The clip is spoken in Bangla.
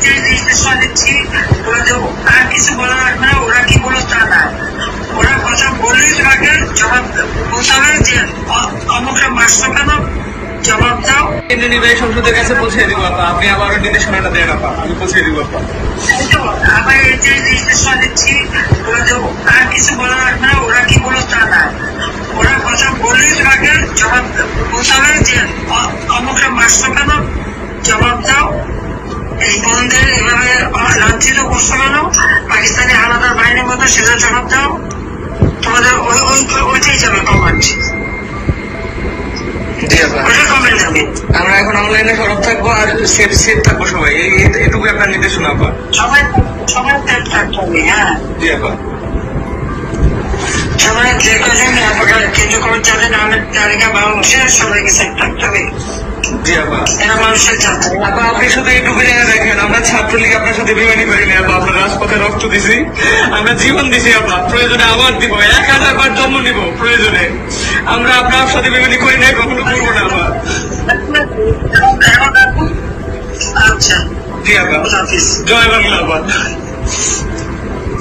এটাই নির্দেশনা দিচ্ছি, আর কিছু বলা লাগবে না। ওরা কি বলো তা না, ওরা কথা বললেই তোমাকে জবাব বলতে হবে যে অমুকটা মারছো কেন, জবাব দাও। নির্বাহী সংসদের কাছে পৌঁছে দিব আপা, আপনি আবার নির্দেশনাটা দেন আপা, আমি পৌঁছে দিব আপা। আবার এটাই নির্দেশনা দিচ্ছি, আর কিছু বলা লাগবে না। ওরা কি বলো তা না, ওরা কথা বললেই তোমাকে জবাব বলতে হবে যে অমুকটা মারছো কেন, জবাব দাও। এই বন্ধের এভাবে লাঞ্ছিত করছো কেন, পাকিস্তানি আলাদা বাহিনীর মতো, সেটা জবাব দাও। তোমাদের ওইটাই যাবে কমান্ড, ওইটা কমেন্ট যাবে। আমরা এখন অনলাইনে সরব থাকবো আর সেফ থাকবো সবাই, এটুকু আপনার নির্দেশনা আপা। সবাই সবাই সেফ থাকতে হবে। হ্যাঁ জি আপা। সবাই যে কজন কেন্দ্রীয় কমিটি যাদের নামের তালিকা বাংলাদেশে, সবাইকে সেফ থাকতে হবে। জি আপা। এরা মানুষের ছাত্র আপা, আপনি শুধু এইটুকু জেনে রাখেন, আমরা ছাত্রলীগ আপনার সাথে বেমানি করিনি আপা, আমরা রাজপথে রক্ত দিছি, আমরা জীবন দিছি আপা, প্রয়োজনে আবার দিব, 1000 বার জন্ম নিব প্রয়োজনে, আমরা আপনার সাথে বেমানি করি নাই, কখনো করবো না আপা। আচ্ছা জি আপা, জয় বাংলা আপা।